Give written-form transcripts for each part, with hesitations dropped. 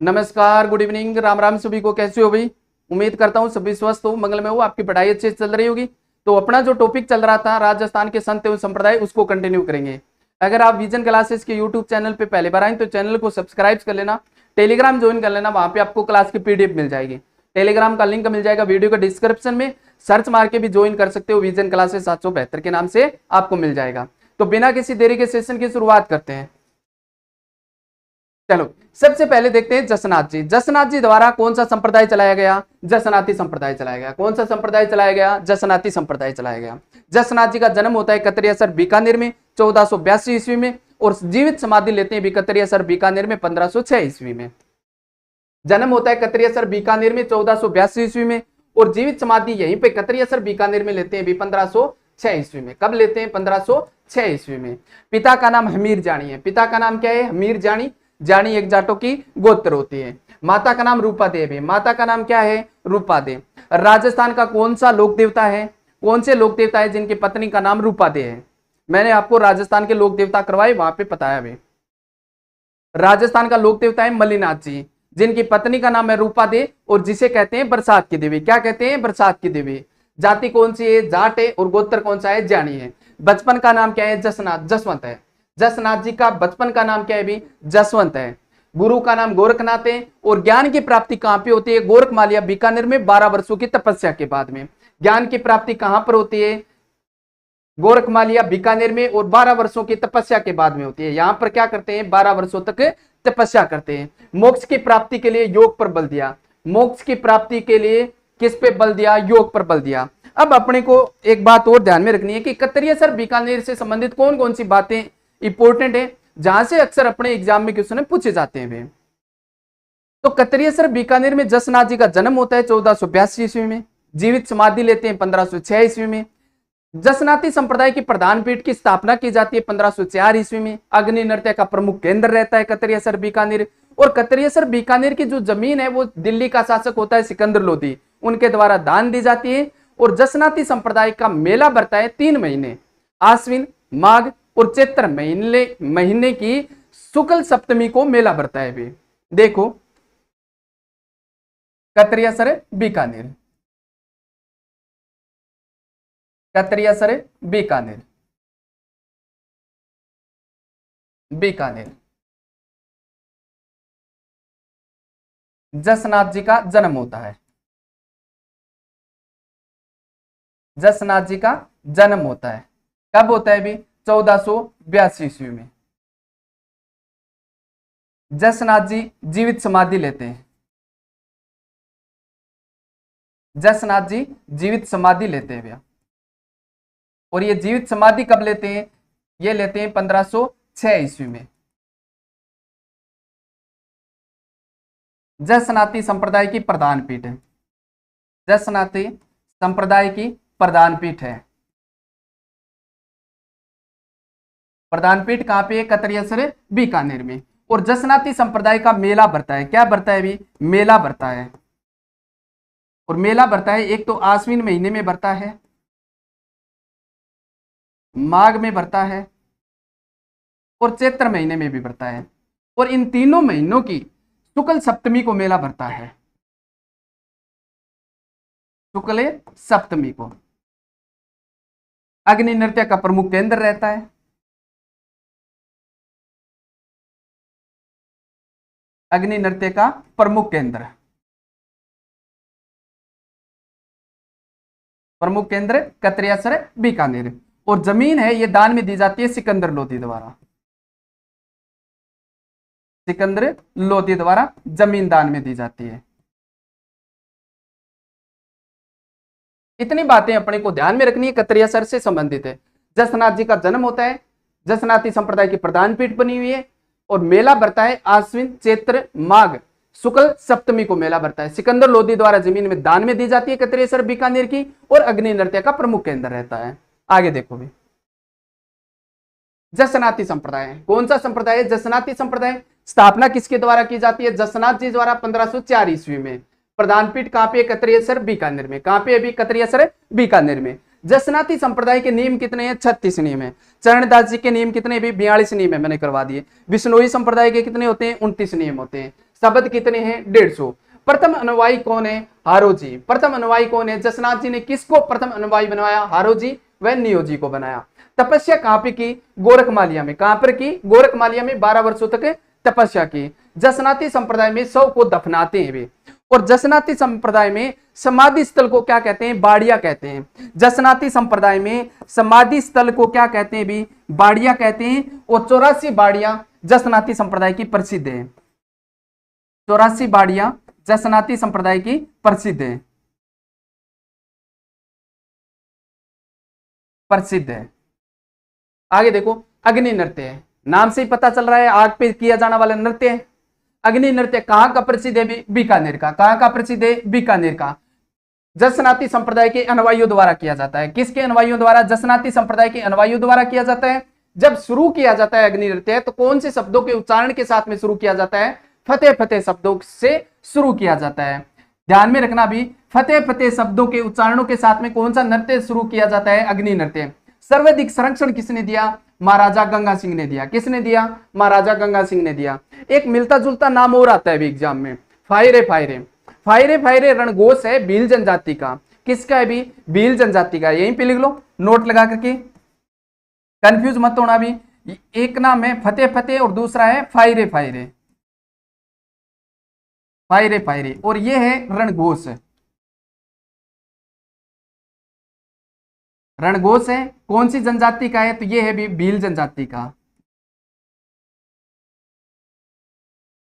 नमस्कार, good evening, Ram Ram सभी को। कैसे हो भाई? उम्मीद करता हूँ सभी स्वस्थ हो, मंगल में हो, आपकी पढ़ाई अच्छे से चल रही होगी। तो अपना जो टॉपिक चल रहा था राजस्थान के संत एवं संप्रदाय, उसको कंटिन्यू करेंगे। अगर आप विजन क्लासेस के यूट्यूब चैनल पे पहले बार आए तो चैनल को सब्सक्राइब कर लेना, टेलीग्राम ज्वाइन कर लेना, वहां पे आपको क्लास की पीडीएफ मिल जाएगी। टेलीग्राम का लिंक मिल जाएगा वीडियो के डिस्क्रिप्शन में, सर्च मार के भी ज्वाइन कर सकते हो। विजन क्लासेस 772 के नाम से आपको मिल जाएगा। तो बिना किसी देरी के सेशन की शुरुआत करते हैं। चलो, सबसे पहले देखते हैं जसनाथ जी। जसनाथ जी द्वारा कौन सा संप्रदाय चलाया गया? जसनाती संप्रदाय चलाया गया। कौन सा संप्रदाय चलाया गया? जसनाती संप्रदाय चलाया गया। जसनाथ जी का जन्म होता है कतरियासर बीकानेर में 1482 ईस्वी में, और जीवित समाधि लेते हैं कतरियासर बीकानेर में 1506 ईस्वी में। जन्म होता है कतरियासर बीकानेर में 1482 ईस्वी में, और जीवित समाधि यहीं पे कतरियासर बीकानेर में लेते हैं 1506 ईस्वी में। कब लेते हैं? 1506 ईस्वी में। पिता का नाम हमीर जानी है। पिता का नाम क्या है? हमीर जानी। जानी एक जाटों की गोत्र होती है। माता का नाम रूपा देव है। माता का नाम क्या है? रूपा देव। राजस्थान का कौन सा लोक देवता है? कौन से लोक देवता है जिनकी पत्नी का नाम रूपा देव है? मैंने आपको राजस्थान के लोक देवता करवाए, वहां पे बताया भी। राजस्थान का लोक देवता है मल्लीनाथ जी, जिनकी पत्नी का नाम है रूपा दे, और जिसे कहते हैं बरसात की देवी। क्या कहते हैं? बरसात की देवी। जाति कौन सी है? जाट है। और गोत्र कौन सा है? जानी है। बचपन का नाम क्या है? जसनाथ, जसवंत है। जसनाथ जी का बचपन का नाम क्या है भी? जसवंत है। गुरु का नाम गोरखनाथ है। और ज्ञान की प्राप्ति कहां पे होती है? गोरखमालिया बीकानेर में 12 वर्षों की तपस्या के बाद में। ज्ञान की प्राप्ति कहां पर होती है? गोरखमालिया बीकानेर में, और 12 वर्षों की तपस्या के बाद में होती है। यहां पर क्या करते हैं? 12 वर्षों तक तपस्या करते हैं। मोक्ष की प्राप्ति के लिए योग पर बल दिया। मोक्ष की प्राप्ति के लिए किस पे बल दिया? योग पर बल दिया। अब अपने को एक बात और ध्यान में रखनी है कि कतरियासर बीकानेर से संबंधित कौन कौन सी बातें इंपॉर्टेंट है, जहां से अक्सर अपने एग्जाम में क्वेश्चन पूछे जाते हैं। तो कतरियासर बीकानेर में जसनाथ जी का जन्म होता है 1482 ईस्वी में। जीवित समाधि लेते हैं 1506 ईस्वी में। जसनाती संप्रदाय की प्रधान पीठ की स्थापना की जाती है 1504 ईस्वी में। अग्नि नृत्य का प्रमुख केंद्र रहता है कतरियासर बीकानेर। और कतरियासर बीकानेर की जो जमीन है वो दिल्ली का शासक होता है सिकंदर लोधी, उनके द्वारा दान दी जाती है। और जसनाती संप्रदाय का मेला बढ़ता है 3 महीने, आश्विन, माघ और चैत्र महीने की शुक्ल सप्तमी को मेला बढ़ता है भी। देखो, कतरियासर बीकानेर, कतरियासर बीकानेर, बीकानेर। जसनाथ जी का जन्म होता है। जसनाथ जी का जन्म होता है कब होता है भी? 1482 ईस्वी में। जसनाथ जी जीवित समाधि लेते हैं। जसनाथ जी जीवित समाधि लेते हैं भैया। और ये जीवित समाधि कब लेते हैं? ये लेते हैं 1506 ईस्वी में। जसनाती संप्रदाय की प्रधान पीठ है। जसनाती संप्रदाय की प्रधान पीठ है। प्रधान पीठ कहां पे है? कतरियासर बीकानेर में। और जसनाती संप्रदाय का मेला बढ़ता है। क्या बढ़ता है भी? मेला बढ़ता है। और मेला बढ़ता है, एक तो आश्विन महीने में बढ़ता है, माघ में बढ़ता है, और चैत्र महीने में भी बढ़ता है। और इन तीनों महीनों की शुक्ल सप्तमी को मेला बढ़ता है। शुक्ल सप्तमी को अग्नि नृत्य का प्रमुख केंद्र रहता है। अग्नि नृत्य का प्रमुख केंद्र, प्रमुख केंद्र कतरियासर बीकानेर। और जमीन है ये दान में दी जाती है सिकंदर लोधी द्वारा। सिकंदर लोधी द्वारा जमीन दान में दी जाती है। इतनी बातें अपने को ध्यान में रखनी है, कतरियासर से संबंधित है। जसनाथ जी का जन्म होता है, जसनाती संप्रदाय की प्रधान पीठ बनी हुई है, और मेला बढ़ता है आश्विन, चैत्र, माघ, शुक्ल सप्तमी को मेला बढ़ता है। सिकंदर लोधी द्वारा जमीन में दान में दी जाती है कतरियासर बीकानेर की, और अग्नि नृत्य का प्रमुख केंद्र रहता है। आगे देखो भी, जसनाती संप्रदाय कौन सा संप्रदाय है? जसनाती संप्रदाय। स्थापना किसके द्वारा की जाती है? जसनाथ जी द्वारा 1504 ईस्वी में। प्रधान पीठ कहां पे? कतरियासर बीकानेर में। कहां पे? अभी कतरियासर बीकानेर में। जसनाती संप्रदाय के नियम कितने हैं? 36 नियम है। चरणदास जी के नियम कितने? भी 42 नियम है, मैंने करवा दिए। विष्णोई संप्रदाय के कितने होते हैं? 29 नियम होते हैं। शब्द कितने हैं? 150। प्रथम अनुयायी कौन है? हारोजी। प्रथम अनुयायी कौन है? जसनाथ जी ने किसको प्रथम अनुयायी बनवाया? हारोजी व नियोजी को बनाया। तपस्या कहां पे की? गोरखमालिया में। कहां पर की? गोरखमालिया में 12 वर्षों तक तपस्या की। जसनाती संप्रदाय में शव को दफनाते हैं वे, और जसनाती संप्रदाय में समाधि स्थल को क्या कहते हैं? बाड़िया कहते हैं। जसनाती संप्रदाय में समाधि स्थल को क्या कहते हैं भी? बाड़िया कहते हैं। और 84 बाड़िया जसनाती संप्रदाय की प्रसिद्ध है। 84 बाड़िया जसनाती संप्रदाय की प्रसिद्ध है, प्रसिद्ध है। आगे देखो, अग्नि नृत्य है, नाम से ही पता चल रहा है आग पे किया जाने वाला नृत्य है। अग्नि नृत्य कहां का प्रसिद्ध है? बीकानेर का। कहां का प्रसिद्ध है? बीकानेर का। जसनाती संप्रदाय के अनुयायियों द्वारा किया जाता है। किसके अनुयायियों द्वारा? जसनाती संप्रदाय के अनुयायियों द्वारा किया जाता है। जब शुरू किया जाता है अग्नि नृत्य तो कौन से शब्दों के उच्चारण के साथ में शुरू किया जाता है? फतेह फतेह शब्दों से शुरू किया जाता है। ध्यान में रखना भी, फतेह फतेह शब्दों के उच्चारणों के साथ में कौन सा नृत्य शुरू किया जाता है? अग्नि नृत्य। सर्वाधिक संरक्षण किसने दिया? महाराजा गंगा सिंह ने दिया। किसने दिया? महाराजा गंगा सिंह ने दिया। एक मिलता जुलता नाम और आता है भी एग्जाम में, फायरे फायरे। फायरे फायरे रणघोष है भील जनजाति का। किसका है भी? भील जनजाति का। यहीं पे लिख लो नोट लगा करके, कंफ्यूज मत होना भी। एक नाम है फतेह फतेह और दूसरा है फायरे फायरे, फायरे फायरे। और ये है रणघोष। रणघोष है कौन सी जनजाति का है? तो ये है भी भील जनजाति का।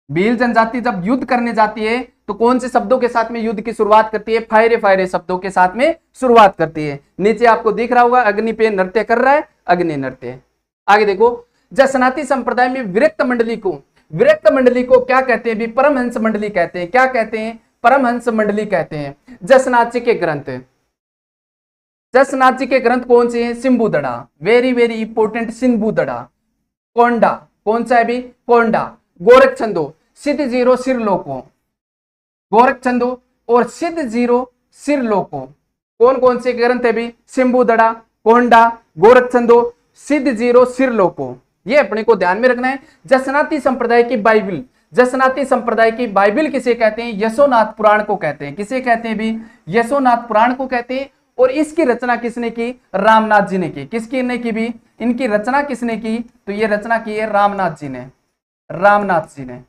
भील जनजाति जब युद्ध करने जाती है तो कौन से शब्दों के साथ में युद्ध की शुरुआत करती है? फायरे फायरे शब्दों के साथ में शुरुआत करती है। नीचे आपको दिख रहा होगा अग्नि पे नृत्य कर रहा है, अग्नि नृत्य। आगे देखो, जसनाती संप्रदाय में विरक्त मंडली को क्या कहते हैं भी? परमहंस मंडली कहते हैं। क्या कहते हैं? परमहंस मंडली कहते हैं। जसनाथ जी के ग्रंथ, जसनाथ जी के ग्रंथ कौन से हैं? सिंबुदड़ा, वेरी वेरी इंपोर्टेंट। सिंबुदड़ा, कोंडा, कौन सा है भी? कोंडा। गोरखछंदो, सिद्ध जीरो सिरलोको, गोरखछंदो और सिद्ध जीरो सिरलोको। कौन कौन से ग्रंथ है भी? सिंबुदड़ा, कोंडा, गोरखछंदो, सिद्ध जीरो सिरलोको। ये अपने को ध्यान में रखना है। जसनाती संप्रदाय की बाइबिल, जसनाती संप्रदाय की बाइबिल किसे कहते हैं? यशोनाथ पुराण को कहते हैं। किसे कहते हैं भी? यशोनाथ पुराण को कहते हैं। और इसकी रचना किसने की? रामनाथ जी ने की। किसकी ने की भी? इनकी रचना किसने की? तो ये रचना की है रामनाथ जी ने, रामनाथ जी ने।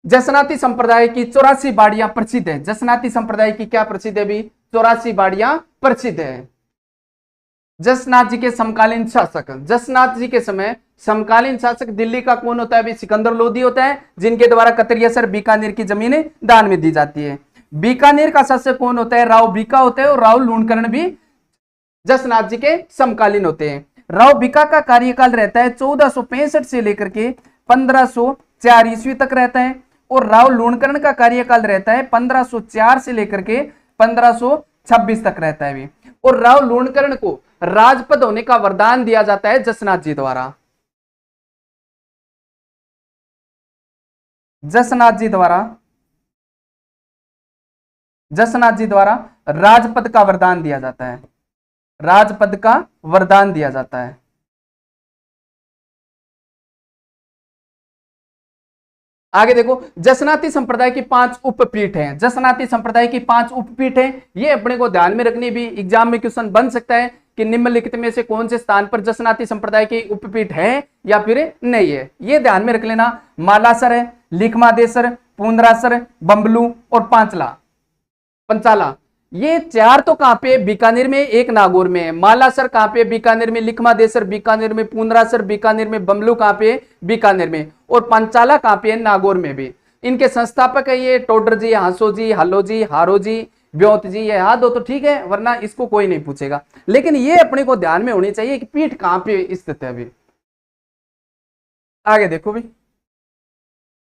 जसनाती संप्रदाय की 84 बाड़ियां प्रसिद्ध है। जसनाती संप्रदाय की क्या प्रसिद्ध है भी? 84 बाड़ियां प्रसिद्ध है। जसनाथ जी के समकालीन शासक, जसनाथ जी के समय समकालीन शासक दिल्ली का कौन होता है भी? सिकंदर लोधी होता है, जिनके द्वारा कतरियासर बीकानेर की जमीनें दान में दी जाती है। बीकानेर का शासक कौन होता है? राव बीका होता है। और राव लूणकरण भी जसनाथ जी के समकालीन होते हैं। राव बीका का कार्यकाल रहता है 1465 से लेकर के 1504 ईस्वी तक रहता है। और राव लूणकरण का कार्यकाल रहता है 1504 से लेकर के 1526 तक रहता है भी। और राव लूणकरण को राजपद होने का वरदान दिया जाता है जसनाथ जी द्वारा, जसनाथ जी द्वारा, जसनाथ जी द्वारा राजपद का वरदान दिया जाता है, राजपद का वरदान दिया जाता है। आगे देखो, जसनाती संप्रदाय की 5 उपपीठ हैं। जसनाती संप्रदाय की 5 उपपीठ हैं। ये अपने को ध्यान में रखनी भी, एग्जाम में क्वेश्चन बन सकता है कि निम्नलिखित में से कौन से स्थान पर जसनाती संप्रदाय की उपपीठ है या फिर नहीं है। ये ध्यान में रख लेना। मालासर है, लिखमादेसर, पुंदरासर, बम्बलू और पंचाला। ये 4 तो कहां पे? बीकानेर में, एक नागौर में है। मालासर कहां पे? बीकानेर में। लिखमादेसर बीकानेर में। पुंदरासर बीकानेर में। बम्बलू कहां पे? बीकानेर में। और पंचाला कहां पे? नागौर में भी। इनके संस्थापक है ये टोडर जी, हांसो जी, हल्लो जी, हारो जी, ब्योत जी। ये याद हो तो ठीक है, वरना इसको कोई नहीं पूछेगा। लेकिन ये अपने को ध्यान में होनी चाहिए कि पीठ कहां पे स्थित है अभी। आगे देखो भी,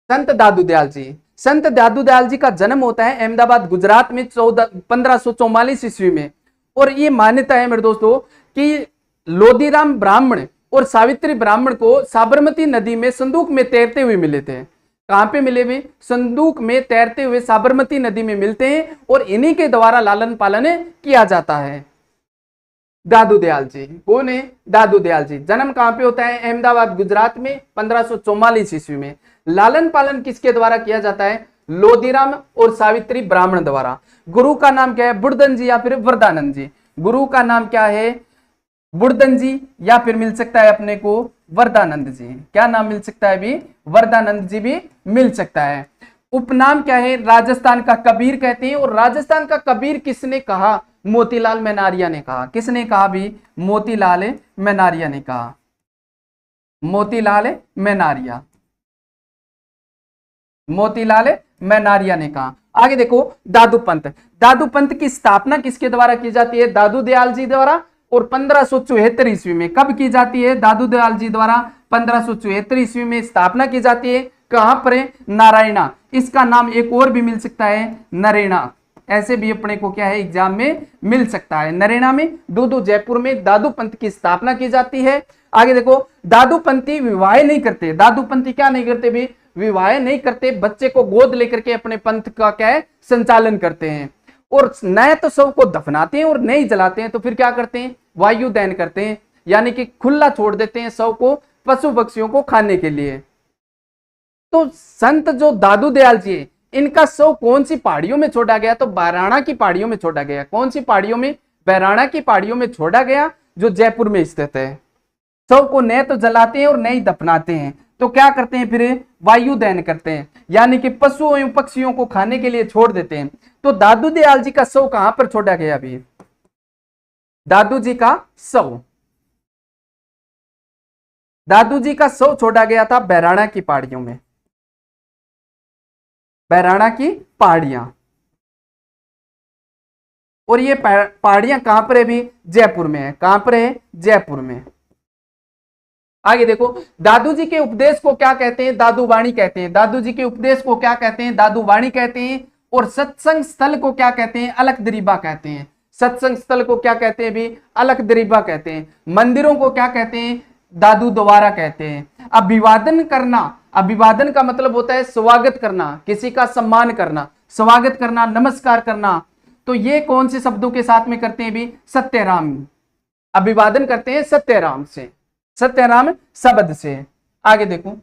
संत दादू दयाल जी। संत दादू दयाल जी का जन्म होता है अहमदाबाद गुजरात में 1544 ईस्वी में। और ये मान्यता है मेरे दोस्तों कि लोधीराम ब्राह्मण और सावित्री ब्राह्मण को साबरमती नदी में संदूक में तैरते हुए मिले थे। कहां पे मिले हुए? संदूक में तैरते हुए साबरमती नदी में मिलते हैं। और इन्हीं के द्वारा लालन पालन किया जाता है। दादू दयाल जी। कौन है? दादू दयाल जी। जन्म कहां पे होता है? अहमदाबाद गुजरात में 1544 ईस्वी में। लालन पालन किसके द्वारा किया जाता है? लोधीराम और सावित्री ब्राह्मण द्वारा। गुरु का नाम क्या है? बुड़दन जी या फिर वरदानंद जी। गुरु का नाम क्या है? बुड़दन जी या फिर मिल सकता है अपने को वरदानंद जी। क्या नाम मिल सकता है? भी वरदानंद जी भी मिल सकता है। उपनाम क्या है? राजस्थान का कबीर कहते हैं। और राजस्थान का कबीर किसने कहा? मोतीलाल मेनारिया ने कहा। किसने कहा भी? मोतीलाल मेनारिया ने कहा। मोतीलाल मेनारिया, मोतीलाल मेनारिया ने कहा। आगे देखो, दादू पंथ। दादू पंथ की स्थापना किसके द्वारा की जाती है? दादू दयाल जी द्वारा। और 1574 ईस्वी में कब की जाती है? दादू दयाल जी द्वारा 1574 ईस्वी में स्थापना की जाती है। कहां पर है? नारायणा। इसका नाम एक और भी मिल सकता है, नरेना। ऐसे भी अपने को क्या है, एग्जाम में मिल सकता है। नरेना में, दूदू जयपुर में दादू पंथ की स्थापना की जाती है। आगे देखो, दादू पंथी विवाह नहीं करते। दादू पंथी क्या नहीं करते भी? विवाह नहीं करते। बच्चे को गोद लेकर के अपने पंथ का क्या है, संचालन करते हैं। और नए तो शव को दफनाते हैं और नहीं जलाते हैं, तो फिर क्या करते हैं? वायु दहन करते हैं, यानी कि खुला छोड़ देते हैं शव को पशु पक्षियों को खाने के लिए। तो संत जो दादू दयाल जी है, इनका शव कौन सी पहाड़ियों में छोड़ा गया? तो बैराणा की पहाड़ियों में छोड़ा गया। कौन सी पहाड़ियों में? बैराणा की पहाड़ियों में छोड़ा गया, जो जयपुर में स्थित है। शव को न तो जलाते हैं और न ही दफनाते हैं, तो क्या करते हैं फिर? वायु दहन करते हैं, यानी कि पशुओं एवं पक्षियों को खाने के लिए छोड़ देते हैं। तो दादू दयाल जी का शव कहां पर छोड़ा गया? अभी दादू जी का शव, दादू जी का शव छोड़ा गया था बैराणा की पहाड़ियों में। बैराणा की पहाड़ियां। और ये पहाड़ियां कहां पर है? भी जयपुर में है। कहां पर है? जयपुर में। आगे देखो, दादू जी के उपदेश को क्या कहते हैं? दादू वाणी कहते हैं। दादू जी के उपदेश को क्या कहते हैं? दादू वाणी कहते हैं। और सत्संग स्थल को क्या कहते हैं? अलख दरीबा कहते हैं। सत्संग स्थल को क्या कहते हैं? भी अलख दरीबा कहते हैं। मंदिरों को क्या कहते हैं? दादू द्वारा कहते हैं। अभिवादन करना, अभिवादन का मतलब होता है स्वागत करना, किसी का सम्मान करना, स्वागत करना, नमस्कार करना। तो ये कौन से शब्दों के साथ में करते हैं? भी सत्यराम। अभिवादन करते हैं सत्यराम से, सत्यनाम शब्द से। आगे देखो,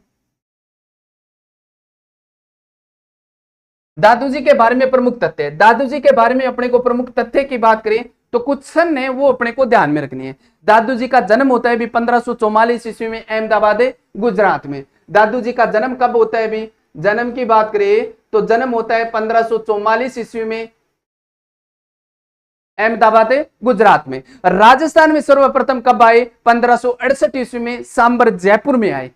दादू जी के बारे में प्रमुख तथ्य। दादू जी के बारे में अपने को प्रमुख तथ्य की बात करें तो कुछ सन है वो अपने को ध्यान में रखनी है। दादू जी का जन्म होता है भी 1544 ईस्वी में अहमदाबाद गुजरात में। दादू जी का जन्म कब होता है? भी जन्म की बात करें तो जन्म होता है 1544 ईस्वी में अहमदाबाद गुजरात में। राजस्थान में सर्वप्रथम कब आए? 1568 ईस्वी में सांबर जयपुर में आए।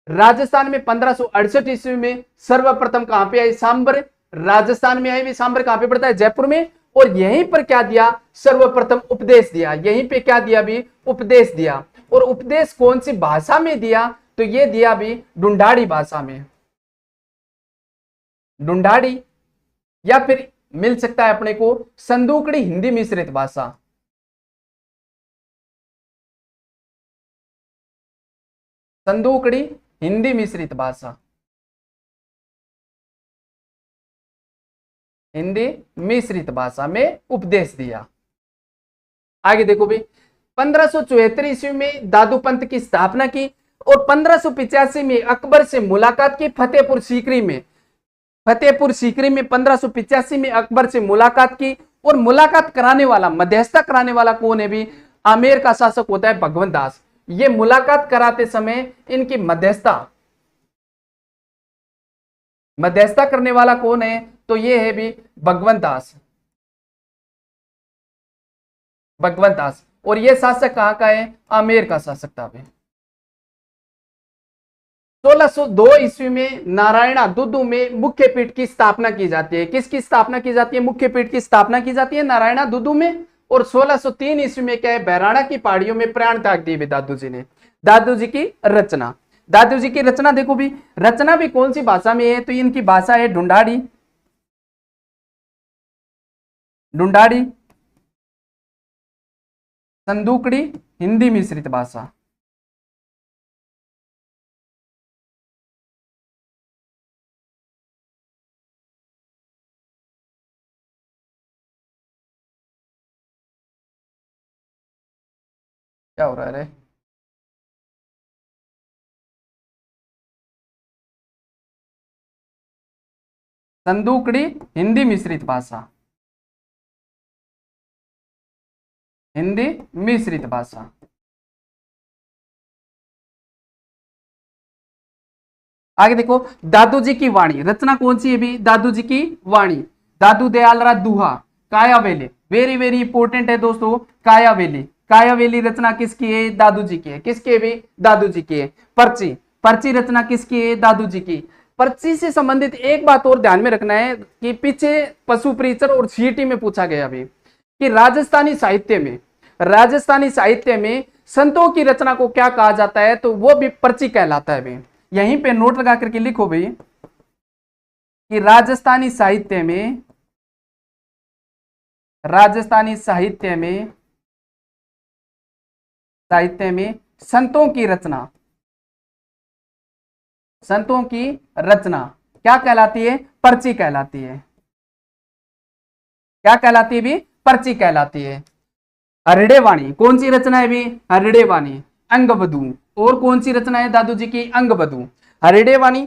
राजस्थान में 1568 ईस्वी में सर्वप्रथम कहां पे आए? सांबर राजस्थान में आए। भी सांबर कहां पे पड़ता है? जयपुर में। और यहीं पर क्या दिया? सर्वप्रथम उपदेश दिया। यहीं पे क्या दिया? भी उपदेश दिया। और उपदेश कौन सी भाषा में दिया? तो ये दिया भी ढूंढाड़ी भाषा में। ढूंढाड़ी या फिर मिल सकता है अपने को संदूकड़ी हिंदी मिश्रित भाषा। संदूकड़ी हिंदी मिश्रित भाषा, हिंदी मिश्रित भाषा में उपदेश दिया। आगे देखो भी 1574 ईस्वी में दादू पंथ की स्थापना की। और 1585 में अकबर से मुलाकात की फतेहपुर सीकरी में। फतेहपुर सीकरी में 1585 में अकबर से मुलाकात की। और मुलाकात कराने वाला, मध्यस्थता कराने वाला कौन है? भी आमेर का शासक होता है भगवंत दास। ये मुलाकात कराते समय इनकी मध्यस्थता, मध्यस्थता करने वाला कौन है? तो ये है भी भगवंत दास, भगवंत दास। और ये शासक कहां का है? आमेर का शासक था। 1602 ईस्वी में नारायणा दुदू में मुख्य पीठ की स्थापना की जाती है। किसकी स्थापना की जाती है? मुख्य पीठ की स्थापना की जाती है नारायणा दुदू में। और 1603 ईस्वी में क्या है? बैराणा की पहाड़ियों में प्राण त्याग दिए दादू जी ने। दादू जी की रचना, दादू जी की रचना देखो भी, रचना भी कौन सी भाषा में है? तो इनकी भाषा है ढूंढाड़ी, ढूंढाड़ी, संदूकड़ी, हिंदी मिश्रित भाषा। क्या हो रहा है रे? संदूकड़ी हिंदी मिश्रित भाषा, हिंदी मिश्रित भाषा। आगे देखो, दादू जी की वाणी रचना कौन सी है भी? दादू जी की वाणी, दादू दयाल राय दुहा, कायावेली, वेरी वेरी इंपोर्टेंट है दोस्तों, कायावेली। कायावेली रचना किसकी है? दादू जी की है। किसकी है भी? दादू जी की है। पर्ची, पर्ची रचना किसकी है? दादू जी की। पर्ची से संबंधित एक बात और ध्यान में रखना है कि पीछे पशु प्रीचर और सीटी में पूछा गया अभी कि राजस्थानी साहित्य में, राजस्थानी साहित्य में संतों की रचना को क्या कहा जाता है, तो वो भी पर्ची कहलाता है भाई। यहीं पे नोट लगा करके लिखो भाई कि राजस्थानी साहित्य में, राजस्थानी साहित्य में, साहित्य में संतों की रचना, संतों की रचना क्या कहलाती है? पर्ची कहलाती है। क्या कहलाती है भी? पर्ची कहलाती है। हरिड़े वाणी कौन सी रचना है भी? हरिड़े वाणी। अंगवधु, और कौन सी रचना है दादू जी की? अंगवधु। हरिड़े वाणी,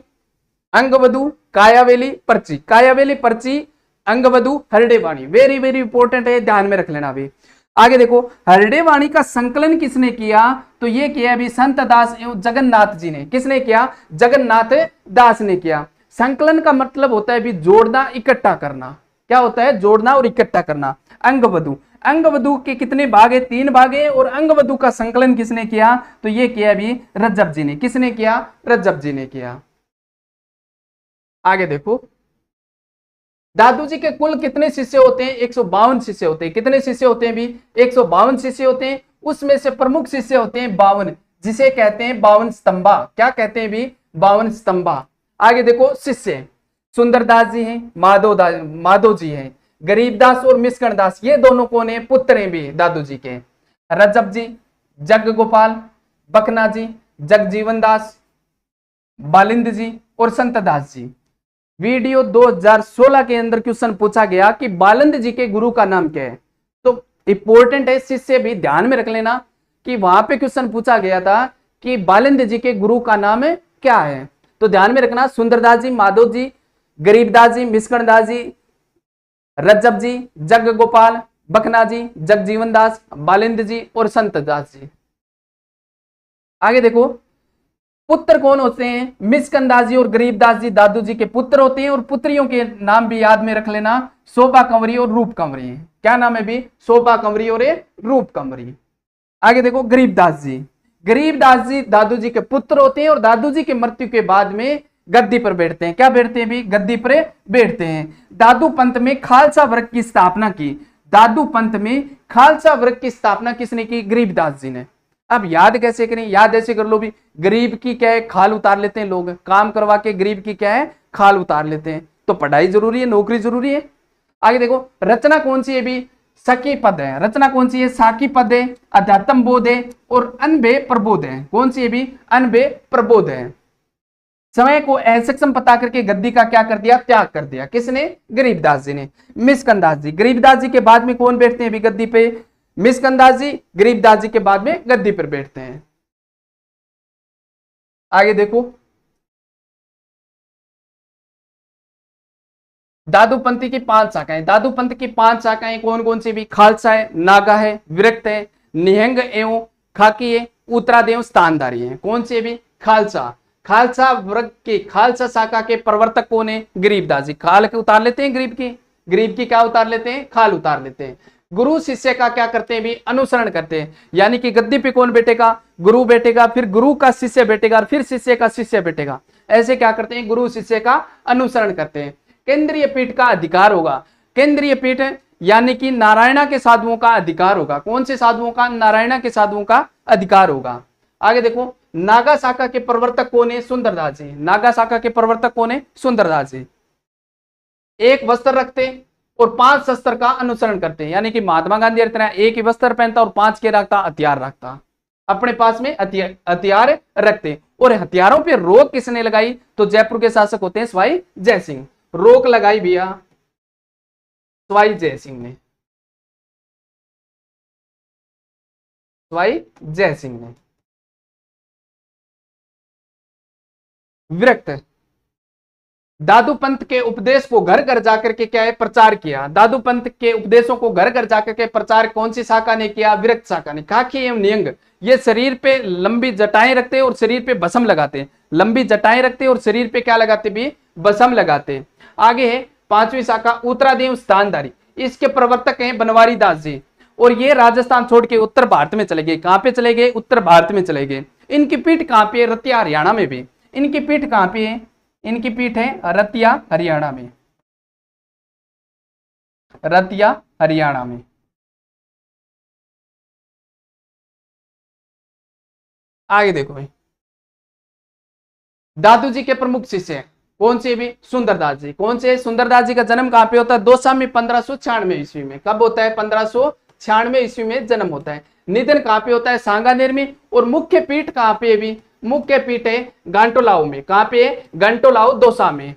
अंगवधु, कायावेली, पर्ची। कायावेली, पर्ची, अंगवधु, हरिड़े वाणी, वेरी वेरी इंपॉर्टेंट है, ध्यान में रख लेना भी। आगे देखो, हरिड़े वाणी का संकलन किसने किया? तो ये किया अभी संत दास एवं जगन्नाथ जी ने। किसने किया? जगन्नाथ दास ने किया। संकलन का मतलब होता है भी जोड़ना, इकट्ठा करना। क्या होता है? जोड़ना और इकट्ठा करना। अंगवधु, अंगवधु के कितने भाग है? 3 भाग है। और अंगवधु का संकलन किसने किया? तो ये किया अभी रज्जब जी ने। किसने किया? रज्जब जी ने किया। आगे देखो, दादू जी के कुल कितने शिष्य होते हैं? 152 शिष्य होते हैं। कितने शिष्य होते हैं भी? 152 शिष्य होते हैं। उसमें से प्रमुख शिष्य होते हैं 52, जिसे कहते हैं 52 स्तंभा। क्या कहते हैं भी? 52 स्तंभा। आगे देखो, शिष्य सुंदरदास जी हैं, माधव जी हैं, गरीबदास और मिस्कण दास, ये दोनों कौन है? पुत्र हैं भी दादू जी के। रजब जी, जग गोपाल, बकना जी, जगजीवन दास, बालिंद जी और संत दास जी। वीडियो 2016 के अंदर क्वेश्चन पूछा गया कि बालंद जी के गुरु का नाम क्या है। तो इंपॉर्टेंट है, शिष्य भी ध्यान में रख लेना कि वहां पे क्वेश्चन पूछा गया था कि बालंद जी के गुरु का नाम क्या है। तो ध्यान में रखना, सुंदरदास जी, माधव जी, गरीबदास जी, मिस्कण दास जी, रज्जब जी, जग गोपाल, बखना जी, जगजीवन दास, बालिंद जी और संत दास जी। आगे देखो, पुत्र कौन होते हैं? मिस्कंदास जी और गरीबदास जी दादू जी के पुत्र होते हैं। और पुत्रियों के नाम भी याद में रख लेना, शोभा कंवरी और रूप कंवरी। क्या नाम है भी? शोभा कंवरी और रूप कंवरी। आगे देखो, गरीबदास जी, गरीबदास जी दादू जी के पुत्र होते हैं और दादू जी के मृत्यु के बाद में गद्दी पर बैठते हैं। क्या बैठते हैं भी? गद्दी पर बैठते हैं। दादू पंथ में खालसा वर्ग की स्थापना की। दादू पंथ में खालसा वर्ग की स्थापना किसने की? गरीबदास जी ने। अब याद कैसे करें? याद ऐसे कर लो भी, गरीब की क्या है? खाल उतार लेते हैं लोग, काम करवा के गरीब की क्या है? खाल उतार लेते हैं। तो पढ़ाई जरूरी है, नौकरी जरूरी है। आगे देखो, रचना कौन सी है भी? सखी पद है। रचना कौन सी है? साकी पद है, अध्यात्म बोध है और अनबे प्रबोध है। कौन सी है भी? अनबे प्रबोध है। समय को असक्षम पता करके गद्दी का क्या कर दिया? त्याग कर दिया। किसने? गरीबदास जी ने। मिस्कंदास जी, गरीबदास जी के बाद में कौन बैठते हैं भी गद्दी पे? मिस्कंदास जी, गरीबदास जी के बाद में गद्दी पर बैठते हैं। आगे देखो, दादू पंथी की 5 शाखाएं। दादू पंथ की 5 शाखाएं कौन कौन सी भी? खालसा है, नागा है, विरक्त है, निहंग एवं खाकी है, उत्तराद एवं स्थानधारी है। कौन सी भी? खालसा। खालसा वर्ग के, खालसा शाखा के प्रवर्तक कौन है? गरीबदास जी। खाल के उतार लेते हैं गरीब की, गरीब की क्या उतार लेते हैं? खाल उतार लेते हैं। गुरु शिष्य का क्या करते हैं भी? अनुसरण करते हैं। यानी कि गद्दी पे कौन बैठेगा? गुरु बैठेगा, फिर गुरु का शिष्य बैठेगा, फिर शिष्य का शिष्य बैठेगा। ऐसे क्या करते हैं? गुरु शिष्य का अनुसरण करते हैं। केंद्रीय पीठ का अधिकार होगा। केंद्रीय पीठ यानी कि नारायणा के साधुओं का अधिकार होगा। कौन से साधुओं का? नारायणा के साधुओं का अधिकार होगा। आगे देखो, नागा शाखा के प्रवर्तक कौन है? सुंदरदास जी। नागा शाखा के प्रवर्तक कौन है? सुंदरदास जी। एक वस्त्र रखते और 5 शस्त्र का अनुसरण करते हैं। यानी कि महात्मा गांधी इतना एक ही वस्त्र पहनता और 5 के रखता, हथियार रखता, अपने पास में हथियार रखते। और हथियारों पे रोक किसने लगाई? तो जयपुर के शासक होते हैं सवाई जय सिंह। रोक लगाई भैया सवाई जय सिंह ने। सवाई जय सिंह ने। विरक्त, दादू पंत के उपदेश को घर घर जाकर के क्या है प्रचार किया। दादू पंत के उपदेशों को घर घर जाकर के प्रचार कौन सी शाखा ने किया? विरक्त शाखा ने। काखी एवं नियंग ये शरीर पे लंबी जटाएं रखते और शरीर पे भस्म लगाते। लंबी जटाएं रखते और शरीर पे क्या लगाते भी? भस्म लगाते। आगे है पांचवी शाखा उत्तरादेव स्थानधारी, इसके प्रवर्तक हैं बनवारी दास जी, और ये राजस्थान छोड़ के उत्तर भारत में चले गए। कहां पे चले गए? उत्तर भारत में चले गए। इनकी पीठ कहां पे है? रतिया हरियाणा में भी। इनकी पीठ कहां पे है? इनकी पीठ है रतिया हरियाणा में। रतिया हरियाणा में। आगे देखो भाई, दादू जी के प्रमुख शिष्य हैं कौन से भी? सुंदरदास जी। कौन से? सुंदरदास जी का जन्म कहां पे होता है? दौसा में 1596 ईस्वी में। कब होता है? 1596 ईस्वी में जन्म होता है। निधन कहां पे होता है? सांगानेर में। और मुख्य पीठ कहां पे भी? मुख्य पीठ है गांटोलाव में। कहां पे है? गांटोलाव दौसा में।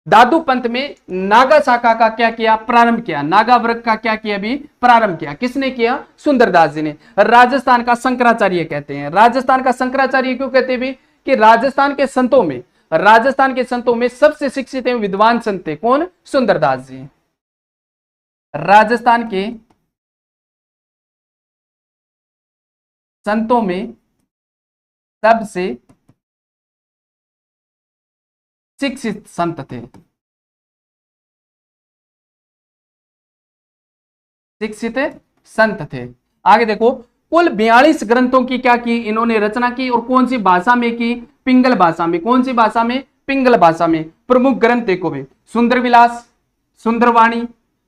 दादू पंथ में नागा शाखा का क्या किया? प्रारंभ किया। नागा वर्ग का क्या किया? भी प्रारंभ किया। किसने किया? सुंदरदास जी ने। राजस्थान का शंकराचार्य कहते हैं। राजस्थान का शंकराचार्य क्यों कहते हैं भी? कि राजस्थान के संतों में सबसे शिक्षित एवं विद्वान संत थे कौन? सुंदरदास जी। राजस्थान के संतों में सबसे शिक्षित संत थे। शिक्षित संत थे। आगे देखो, कुल 42 ग्रंथों की क्या की? इन्होंने रचना की। और कौन सी भाषा में की? पिंगल भाषा में। कौन सी भाषा में? पिंगल भाषा में। प्रमुख ग्रंथ देखो भी, सुंदर विलास, सुंदरवाणी,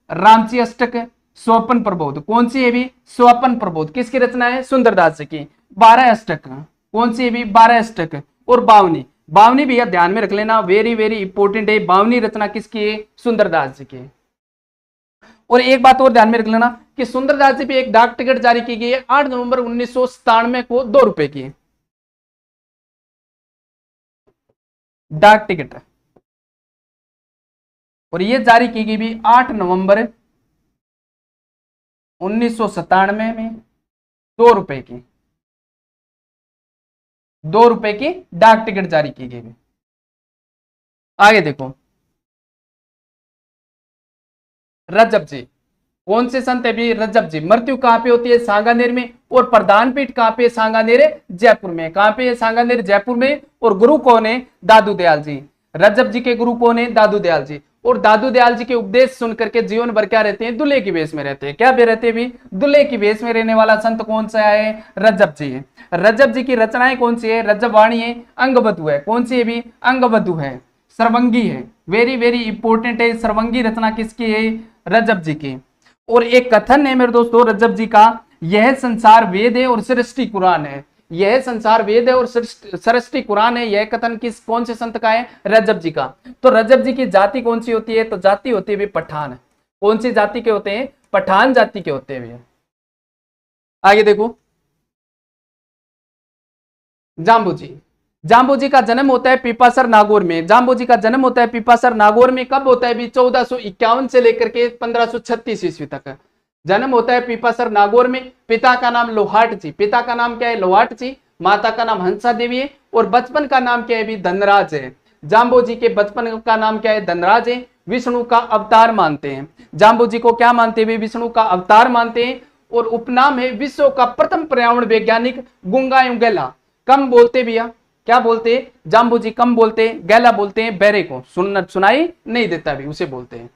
रामची अष्टक, स्वपन प्रबोध। कौन सी है भी? स्वपन प्रबोध किसकी रचना है? सुंदरदास जी की। 12 अष्टक। कौन सी है भी? 12 अष्टक। और बावनी, बावनी भैया ध्यान में रख लेना, वेरी वेरी इंपोर्टेंट है। बावनी रचना किसकी है? सुंदरदास जी की। और एक बात और ध्यान में रख लेना कि सुंदरदास जी पे एक डाक टिकट जारी की गई है 8 नवंबर 1997 को 2 रुपए की डाक टिकट। और ये जारी की गई भी 8 नवंबर 1997 में 2 रुपए की। 2 रुपए की डाक टिकट जारी की गई। आगे देखो, रजब जी। कौन से संत है भी? रजब जी। मृत्यु कहां पे होती है? सांगानेर में। और प्रधान पीठ कहां पे? सांगानेर जयपुर में। कहां पे? सांगानेर जयपुर में। और गुरु कौन है? दादू दयाल जी। रजब जी के गुरु कौन है? दादू दयाल जी। और दादू दयाल जी के उपदेश सुन करके जीवन भर क्या रहते हैं? दूल्हे की वेश में रहते हैं। क्या भी रहते हैं भी? दूल्हे की वेश में रहने वाला संत कौन सा है? रजब जी है। रजब जी की रचनाएं कौन सी है? रजब वाणी है, अंगवधु है। कौन सी है भी? अंगवधु है, सर्वंगी है। वेरी वेरी इंपोर्टेंट है। सर्वंगी रचना किसकी है? रजब जी की। और एक कथन है मेरे दोस्तों रजब जी का, यह संसार वेद है और सृष्टि कुरान है। यह संसार वेद है और सृष्टि कुरान है। यह कथन किस कौन से संत का है? रजब जी का। तो रजब जी की जाति कौन सी होती है? तो जाति होती है पठान। कौन सी जाति के होते हैं? पठान जाति के होते हैं। आगे देखो, जाम्बू जी। जाम्बू जी का जन्म होता है पीपासर नागौर में। जाम्बू जी का जन्म होता है पीपासर नागौर में। कब होता है भी? 1451 से लेकर के 1536 ईस्वी तक जन्म होता है पीपासर नागौर में। पिता का नाम लोहाट जी। पिता का नाम क्या है? लोहाट जी। माता का नाम हंसा देवी है। और बचपन का नाम क्या है भी? धनराज है। जाम्बू जी के बचपन का नाम क्या है? धनराज है। विष्णु का अवतार मानते हैं। जाम्बू जी को क्या मानते हैं? विष्णु का अवतार मानते हैं। और उपनाम है विश्व का प्रथम पर्यावरण वैज्ञानिक गुंगा गैला। कम बोलते भैया, क्या बोलते हैं? जाम्बू जी कम बोलते हैं, गैला बोलते हैं बैरे को, सुनाई नहीं देता भी उसे बोलते हैं।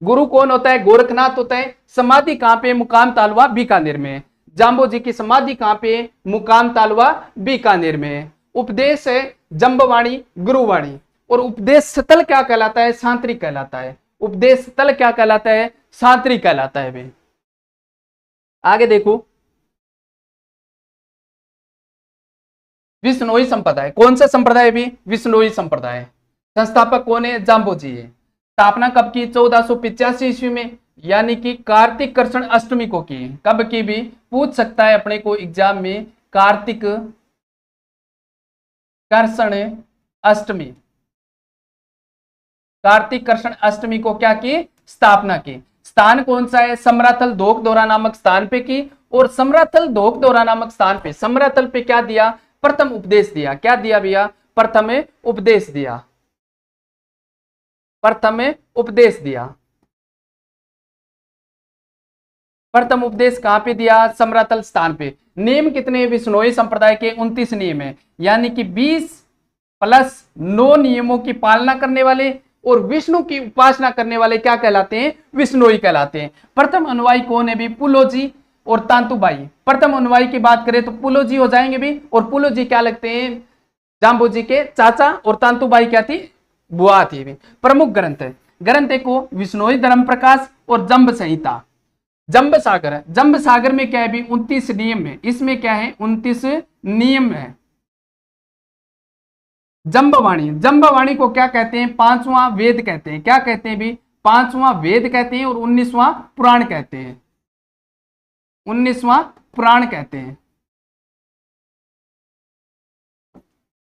गुरु कौन होता है? गोरखनाथ होता है। समाधि कहां पे? मुकाम तालवा बीकानेर में। जाम्बू जी की समाधि कहां पे? मुकाम तालवा बीकानेर में। उपदेश है जम्बवाणी, गुरुवाणी। और उपदेश स्थल क्या कहलाता है? सांत्रिक कहलाता है। उपदेश स्थल क्या कहलाता है? सांत्रिक कहलाता है भाई। आगे देखो, विष्णोई संप्रदाय। कौन सा संप्रदाय भी? विष्णोई संप्रदाय। संस्थापक कौन है? जाम्बू जी है। स्थापना कब की? 1485 ईस्वी में, यानी कि कार्तिक कृष्ण अष्टमी को की। कब की भी पूछ सकता है अपने को एग्जाम में, कार्तिक कृष्ण अष्टमी। कार्तिक कृष्ण अष्टमी को क्या की? स्थापना की। स्थान कौन सा है? समराथल धोक दोरा नामक स्थान पे की। और समराथल धोकदोरा नामक स्थान पे, समराथल पे क्या दिया, प्रथम उपदेश दिया। क्या दिया भैया, प्रथम उपदेश दिया, प्रथम उपदेश दिया। प्रथम उपदेश कहां पे दिया, समरातल स्थान पे। नियम कितने, विष्णोई संप्रदाय के 29 नियम है, यानी कि 20+9 नियमों की पालना करने वाले और विष्णु की उपासना करने वाले क्या कहलाते हैं, विष्णोई कहलाते हैं। प्रथम अनुयायी कौन है भी, पुलोजी और तांतुबाई। प्रथम अनुयायी की बात करें तो पुलोजी हो जाएंगे भी, और पुलोजी क्या लगते हैं, जाम्बोजी के चाचा, और तांतुबाई क्या थी, बुआ थी भी। प्रमुख ग्रंथ को विष्णोई धर्म प्रकाश और जम्ब संहिता। जम्ब सागर, जम्ब सागर में क्या है भी, 29 नियम है। इसमें क्या है, 29 नियम है। जम्बवाणी, जम्बवाणी को क्या कहते हैं, 5वां वेद कहते हैं। क्या कहते हैं भी, 5वां वेद कहते हैं, और 19वां पुराण कहते हैं, 19वां पुराण कहते हैं,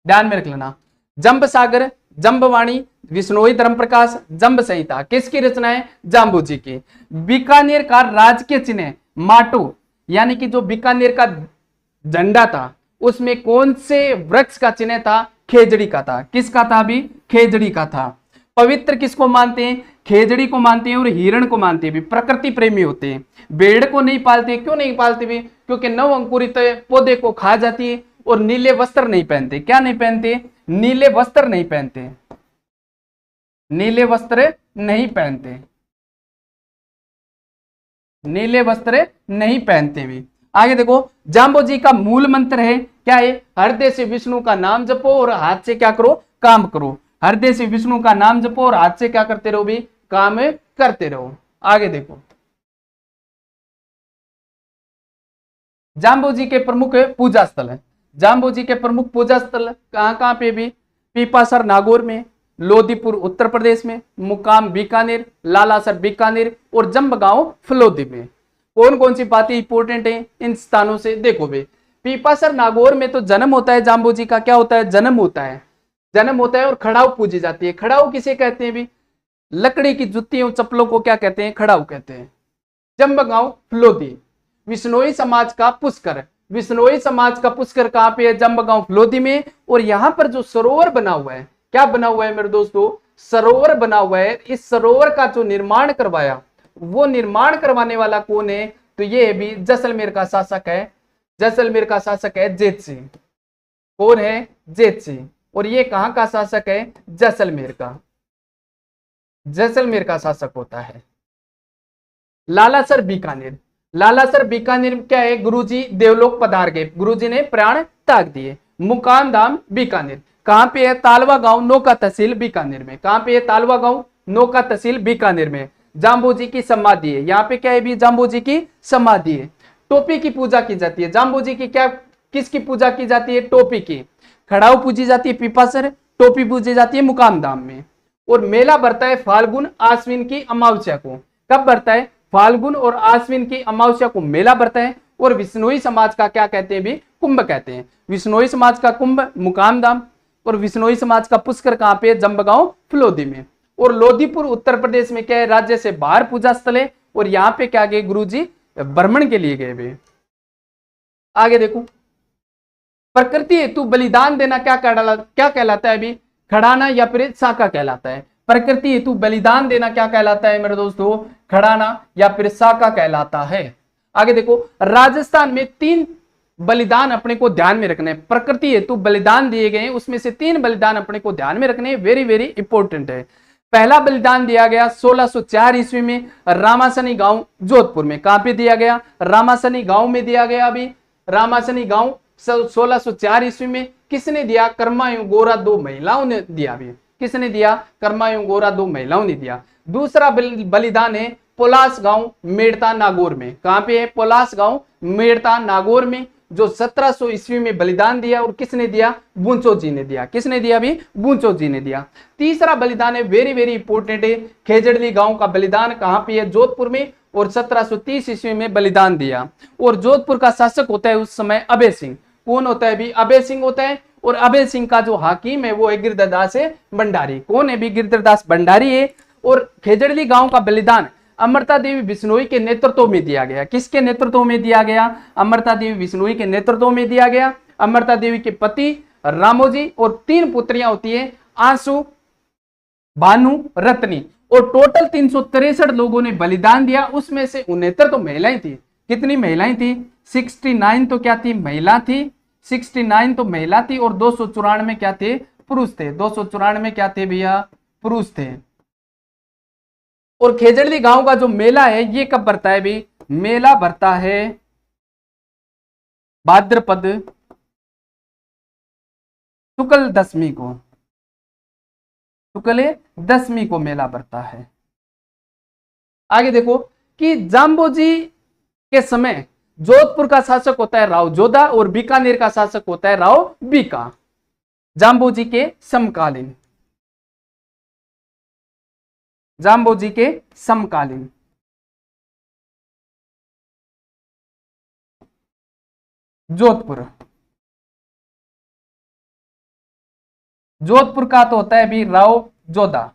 ध्यान में रख लेना। जम्ब सागर, जम्बवाणी, विष्णोई धर्म प्रकाश, जम्ब संहिता किसकी रचना है, जाम्बूजी की। बीकानेर का राजकीय चिन्ह माटो, यानी कि जो बीकानेर का झंडा था उसमें कौन से वृक्ष का चिन्ह था, खेजड़ी का था। किसका था भी, खेजड़ी का था। पवित्र किसको मानते हैं, खेजड़ी को मानते हैं और हिरण को मानते हैं भी। प्रकृति प्रेमी होते हैं, भेड़ को नहीं पालते। क्यों नहीं पालते भी, क्योंकि नव अंकुरित पौधे को खा जाती है, और नीले वस्त्र नहीं पहनते। क्या नहीं पहनते, नीले वस्त्र नहीं पहनते, नीले वस्त्र नहीं पहनते, नीले वस्त्र नहीं पहनते भी। आगे देखो, जाम्बोजी का मूल मंत्र है क्या है, हृदय से विष्णु का नाम जपो और हाथ से क्या करो, काम करो। हृदय से विष्णु का नाम जपो और हाथ से क्या करते रहो भी, काम करते रहो। आगे देखो, जाम्बोजी के प्रमुख पूजा स्थल है। जाम्बोजी के प्रमुख पूजा स्थल कहां कहां पे भी, पीपासर नागौर में, लोदीपुर उत्तर प्रदेश में, मुकाम बीकानेर, लालासर बीकानेर, और जम्बगांव फलोदी में। कौन कौन सी बातें इंपॉर्टेंट है इन स्थानों से, देखो बे। पीपासर नागौर में तो जन्म होता है जाम्बोजी का, क्या होता है, जन्म होता है, जन्म होता है, और खड़ाऊ पूजी जाती है। खड़ाऊ किसे कहते हैं भी, लकड़ी की जुत्तियों चप्पलों को क्या कहते हैं, खड़ाऊ कहते हैं। जम्बगांव फलोदी, विष्णोई समाज का पुष्कर। विष्णोई समाज का पुष्कर कहां पे है, जम्बगांव फलोदी में। और यहां पर जो सरोवर बना हुआ है, क्या बना हुआ है मेरे दोस्तों, सरोवर बना हुआ है। इस सरोवर का जो निर्माण करवाया, वो निर्माण करवाने वाला कौन है, तो ये है भी जैसलमेर का शासक है, जैसलमेर का शासक है जेत सिंह। कौन है, जेत सिंह। और ये कहां का शासक है, जैसलमेर का, जैसलमेर का शासक होता है। लालासर बीकानेर, लालासर बीकानेर क्या है, गुरुजी देवलोक पधार गए, गुरुजी ने प्राण त्याग दिए। मुकाम धाम बीकानेर कहां पे है, तालवा गांव, नौका तहसील बीकानेर में। कहां पे है, तालवा गांव, नौका तहसील बीकानेर में। जाम्बोजी की समाधि है, यहाँ पे क्या है भी, जाम्बोजी की समाधि है। टोपी की पूजा की जाती है, जाम्बोजी की क्या, किसकी पूजा की जाती है, टोपी की। खड़ाऊ पूजी जाती है पीपासर, टोपी पूजी जाती है मुकाम धाम में। और मेला बढ़ता है फाल्गुन आश्विन की अमावस्या को। कब बढ़ता है, फाल्गुन और आश्विन की अमावस्या को मेला बढ़ता है। और विष्णोई समाज का क्या कहते हैं भी, कुंभ कहते हैं। विष्णोई समाज का कुंभ मुकाम धाम, और विष्णोई समाज का पुष्कर कहां पे है, जम्बगांव फलोदी में। और लोदीपुर उत्तर प्रदेश में क्या है, राज्य से बाहर पूजा स्थल है। और यहाँ पे क्या गए, गुरुजी भ्रमण के लिए गए वे। आगे देखो, प्रकृति हेतु बलिदान देना क्या कहलाता है अभी, खड़ाना या फिर साका कहलाता है। प्रकृति हेतु बलिदान देना क्या कहलाता है मेरे दोस्तों, खड़ाना या फिर साका कहलाता है। आगे देखो, राजस्थान में 3 बलिदान अपने को ध्यान में रखने हैं। प्रकृति हेतु बलिदान दिए गए हैं, उसमें से 3 बलिदान अपने को ध्यान में रखने, वेरी वेरी इंपॉर्टेंट है। पहला बलिदान दिया गया 1604 ईस्वी में रामासनी गांव जोधपुर में। कहां पे दिया गया, रामासनी गांव में दिया गया। अभी रामासनी गांव 1604 ईस्वी में किसने दिया, कर्मायु गोरा 2 महिलाओं ने दिया। अभी किसने दिया, कर्मायु गोरा 2 महिलाओं ने दिया। दूसरा बलिदान है पोलास गांव मेड़ता नागौर में। कहां पे है, पोलास गांव मेड़ता नागौर में, जो 1700 ईस्वी में बलिदान दिया। और किसने दिया, बूंचो जी ने दिया। किसने दिया भी, बूंचो जी ने दिया। तीसरा बलिदान है वेरी वेरी इंपोर्टेंट है, खेजड़ली गांव का बलिदान। कहां पे है, जोधपुर में। और 1730 ईस्वी में बलिदान दिया। और जोधपुर का शासक होता है उस समय अभय सिंह। कौन होता है भी, अभय सिंह होता है। और अभय सिंह का जो हाकिम है वो है गिरधरदास भंडारी। कौन है भी, गिरधरदास भंडारी है। और खेजड़ली गांव का बलिदान अमृता देवी बिश्नोई के नेतृत्व में दिया गया। किसके नेतृत्व में दिया गया? अमृता देवी बिश्नोई के नेतृत्व में दिया गया। अमृता देवी के पति रामोजी और 3 पुत्रियां होती है, आंसू, भानु, रत्नी, और टोटल 363 लोगों ने बलिदान दिया। उसमें से 69 तो महिलाएं थी। कितनी महिलाएं थी? 69 तो क्या थी? महिला थी। 69 तो महिला थी और 294 क्या थे? पुरुष थे। 294 क्या थे भैया? पुरुष थे। और खेजड़ली गांव का जो मेला है ये कब भरता है भी? मेला भरता है भाद्रपद शुक्ल दशमी को। शुक्ल दशमी को मेला भरता है। आगे देखो कि जाम्बोजी के समय जोधपुर का शासक होता है राव जोधा और बीकानेर का शासक होता है राव बीका। जाम्बोजी के समकालीन, जाम्बोजी के समकालीन। जोधपुर, जोधपुर का तो होता है भी राव जोधा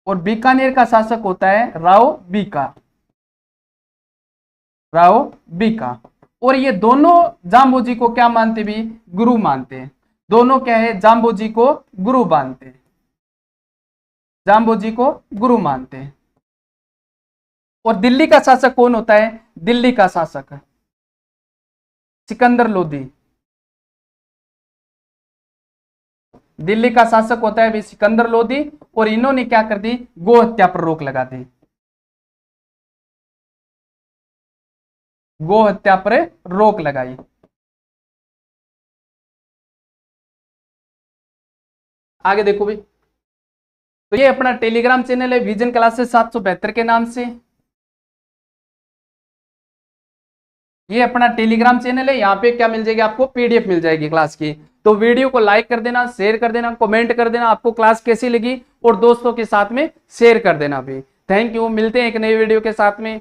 और बीकानेर का शासक होता है राव बीका, राव बीका। और ये दोनों जाम्बोजी को क्या मानते भी? गुरु मानते हैं। दोनों क्या है? जाम्बोजी को गुरु मानते हैं, जाम्बोजी को गुरु मानते हैं। और दिल्ली का शासक कौन होता है? दिल्ली का शासक सिकंदर लोदी। दिल्ली का शासक होता है भी सिकंदर लोदी। और इन्होंने क्या कर दी? गो हत्या पर रोक लगा दी, गो हत्या पर रोक लगाई। आगे देखो भी, तो ये अपना टेलीग्राम चैनल है विजन क्लासेस 772 के नाम से। ये अपना टेलीग्राम चैनल है। यहाँ पे क्या मिल जाएगी आपको? पीडीएफ मिल जाएगी क्लास की। तो वीडियो को लाइक कर देना, शेयर कर देना, कमेंट कर देना आपको क्लास कैसी लगी और दोस्तों के साथ में शेयर कर देना भी। Thank you. मिलते हैं एक नई वीडियो के साथ में।